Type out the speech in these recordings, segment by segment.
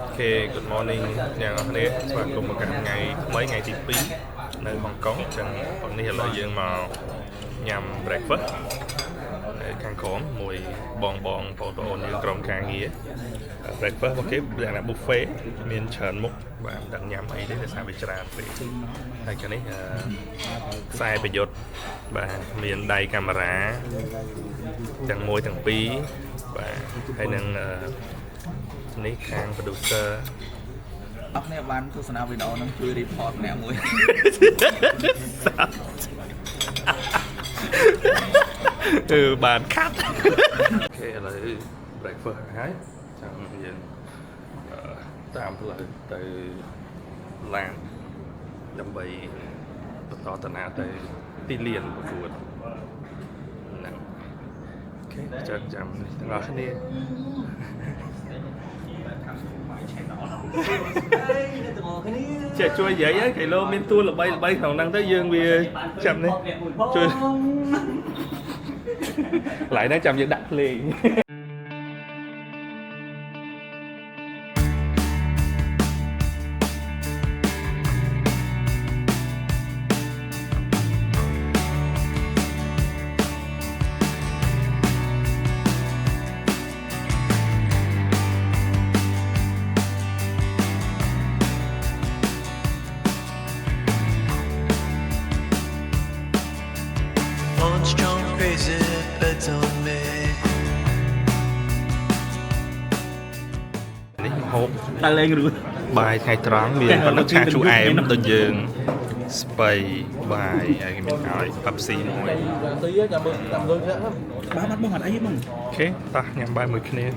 Okay, good morning អ្នកនរគ្នាស្វាគមន៍មកកាន់ថ្ងៃថ្មីថ្ងៃទី2នៅហុងកុងចឹងhôm nayឥឡូវយើងមកញ៉ាំ breakfast នៅខាងក្រោមមួយបងបងយើងក្រុមការងារ breakfast របស់គេយ៉ាងណា buffet មានច្រើនមុខបាទមិនដឹងញ៉ាំអីទេតែសារវាច្រើនពេកហើយកាលនេះខ្សែប្រយុទ្ធបាទមានដៃកាមេរ៉ាទាំងមួយទាំងពីរបាទហើយនឹងនេះខាង producer អរគ្នាបានទស្សនាវីដេអូនឹងជួយ report ម្នាក់មួយបានខាត់អូខេឥឡូវ breakfast ហើយចាំយើងតាមផ្លូវទៅឡានដើម្បីបន្តដំណើរទៅទីលានប្រកួតហ្នឹងអូខេចាំទាំងអស់គ្នាចេះជួយនិយាយគេលោមានតួល្បីក្នុងហ្នឹងទៅយើងវាចាំនេះជួយlại nó trong những đặt liền hộp đang lên rồi bài ngày trắng miền vẫn nước cha chú em tôi dừng spray bài miền hỏi Pepsi mùi ba mắt bông hạt ấy mong ok ta nhằm bài 10 kia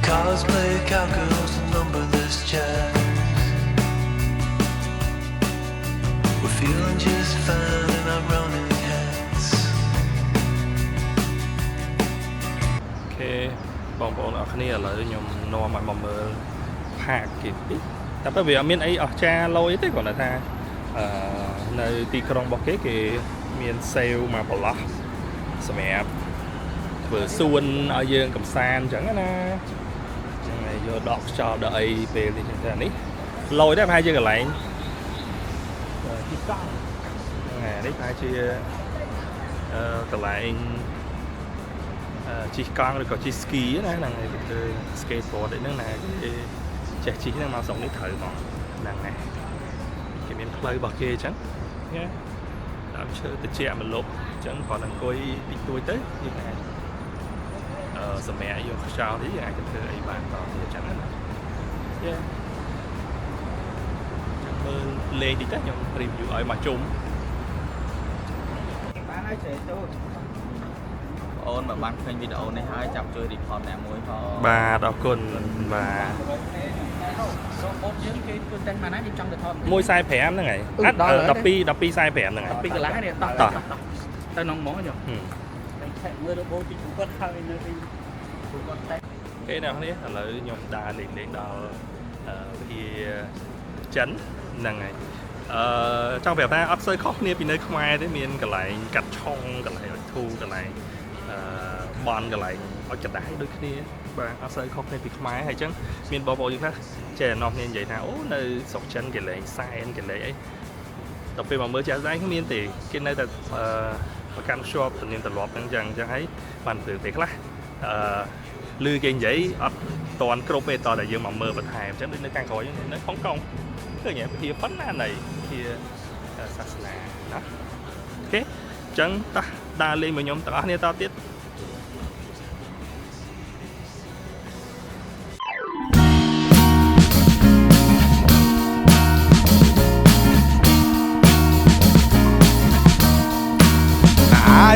cosplay cowgirls and numberless chats. We're feeling just fine in our running hats. អូខេបងប្អូនអរគ្នាឥឡូវខ្ញុំនាំឲ្យមកមើលផាកគេតិចតែទៅវាអត់មានអីអស្ចារ្យឡូយទេគ្រាន់តែថានៅទីក្រុងរបស់គេមានសេលមកប្រឡោះសម្រាប់ធ្វើសួនឲ្យយើងកំសាន្តអញ្ចឹងណាចឹងហើយយកដកខ្យល់ដល់អីពេលនេះចឹងតែនេះឡូយដែរប្រហែលជាកន្លែងទីកង់ហ្នឹងនេះប្រហែលជាកន្លែងជិះកង់ឬក៏ជិះស្គីណាហ្នឹងហើយគឺ skateboard ហ្នឹងណាគេចេះជិះហ្នឹងមកស្រុកនេះត្រូវហ្មងហ្នឹងហើយគេមានផ្លូវរបស់គេអញ្ចឹងណាដើមឈើត្រជាក់មកលប់អញ្ចឹងគ្រាន់តែអង្គុយតិចតួចទៅយើងអាចសម្រាប់យកខ្យល់នេះយើងអាចទៅធ្វើអីបានតទៀតអញ្ចឹងណាយ៉ាចាំមើលលេងតិចទៅខ្ញុំ review ឲ្យមកជុំបានហើយចេះចូលអូនបើបានឃើញវីដេអូនេះហើយចាប់ជួយ report អ្នកមួយផងបាទអរគុណបាទសូមអូនយើងគេធ្វើតែប៉ុណ្ណាយើងចង់ទៅថត145ហ្នឹងហើយអត់12 45ហ្នឹងហើយ2កន្លះនេះតោះទៅក្នុងហ្មងខ្ញុំមើលរបបទីគាត់ហើយនៅទីគាត់តែគេអ្នកនេះឥឡូវខ្ញុំដើរលេងដល់វិទ្យាចិនហ្នឹងហើយចង់ប្រាប់ថាអត់សូវខុសគ្នាពីនៅខ្មែរទេមានកន្លែងកាត់ឆុងកន្លែងធូកន្លែងបនកន្លែងឲ្យកដាស់ដូចគ្នាបាទអត់សូវខុសគ្នាពីខ្មែរហើយអញ្ចឹងមានបងប្អូនយើងខ្លះចេះនាំគ្នានិយាយថាអូនៅស្រុកចិនគេលេងសែនគេលេងអីដល់ពេលមកមើលចាស់ស្ដែងគ្មានទេគេនៅតែប្រកាន់ខ្ជាប់ទំនៀមទម្លាប់ហ្នឹងអញ្ចឹងហើយបានព្រឹកពេលខ្លះឮគេនិយាយអត់តន់គ្រប់ទេតតែយើងមកមើលបន្ថែមអញ្ចឹងដូចនៅខាងក្រោយនៅហុងកុងឃើញវិធីប៉ុណ្ណានៃវិធីសាសនាណាអូខេអញ្ចឹងតោះដើរលេងមួយខ្ញុំទាំងអស់គ្នាតទៀត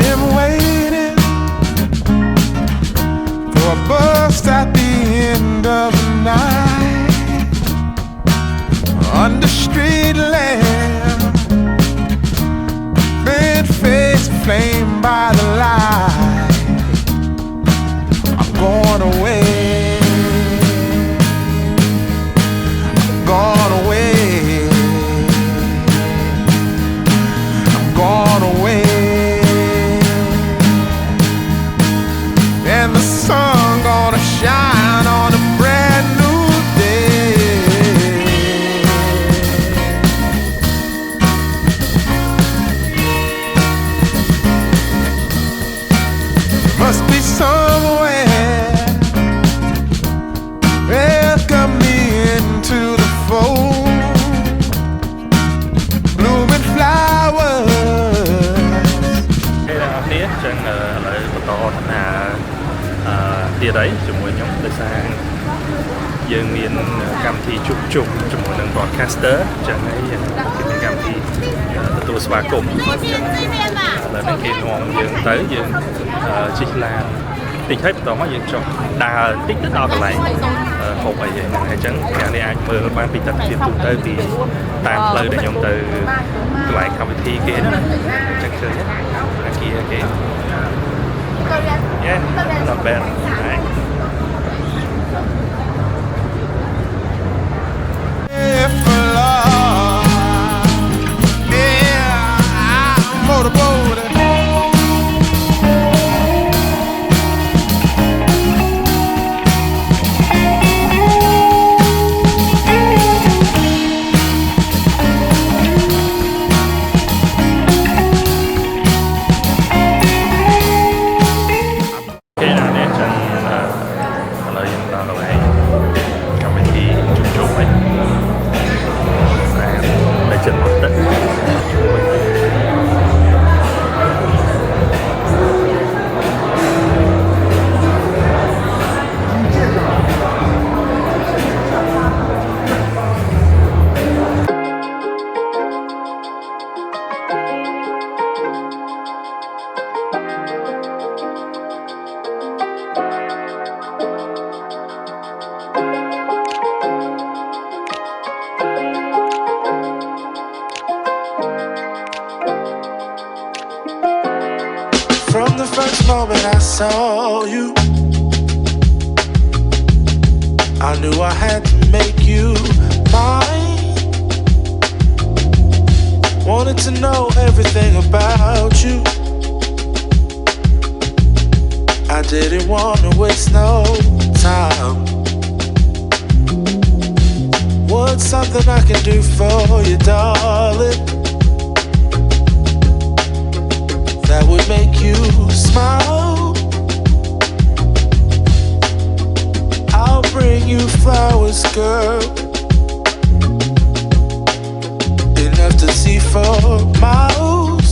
I am waiting for a bus at the end of the night under street lamp, bent face flamed by the light. ចឹងឥឡូវបន្តថាទៀតអីជាមួយខ្ញុំដោយសារយើងមានកម្មវិធីជួបជុំជាមួយនឹង broadcaster ចឹងហើយយើងមានកម្មវិធីទទួលស្វាគមន៍ចឹងឥឡូវនេះគេនាំយើងទៅយើងជិះឡានតិចហើយបន្តមកយើងចុះដើរតិចទៅដល់កន្លែងហូបអីហ្នឹងហើយចឹងអ្នកនេះអាចមើលបានពីទស្សនវិជ្ជាទូទៅពីតាមផ្លូវដែលខ្ញុំទៅកន្លែងកម្មវិធីគេណាចឹងឃើញអាគារគេ Yeah, not bad. Right. From the first moment I saw you, I knew I had to make you mine. Wanted to know everything about you. I didn't want to waste no time. What's something I can do for you, darling, that would make you smile? I'll bring you flowers, girl, enough to see for miles.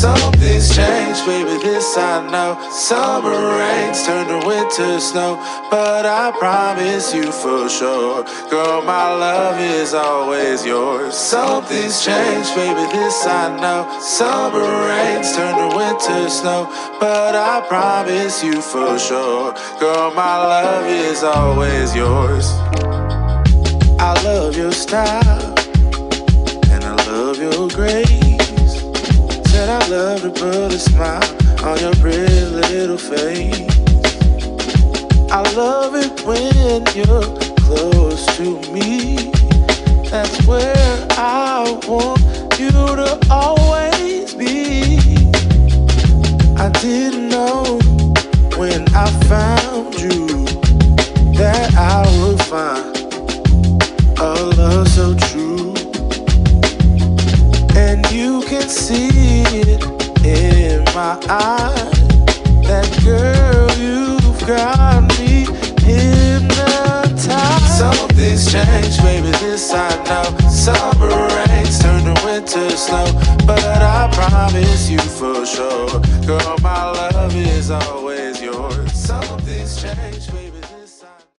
Something's changed, baby, this I know. Summer rains turn to winter snow, but I promise you for sure, girl, my love is always yours. Something's changed, baby, this I know. Summer rains turn to winter snow, but I promise you for sure, girl, my love is always yours. I love your style, and I love your grace. Said I love to put a smile on your pretty little face. I love it when you're close to me. That's where I want you to always be. I didn't know when I found you that I would find a love so true. And you can see it in my eyes. That girl, you've got me hypnotized. Something's changed, baby, this I know. Summer rains turn to winter snow, but I promise you for sure, girl, my love is always yours. Something's changed, baby.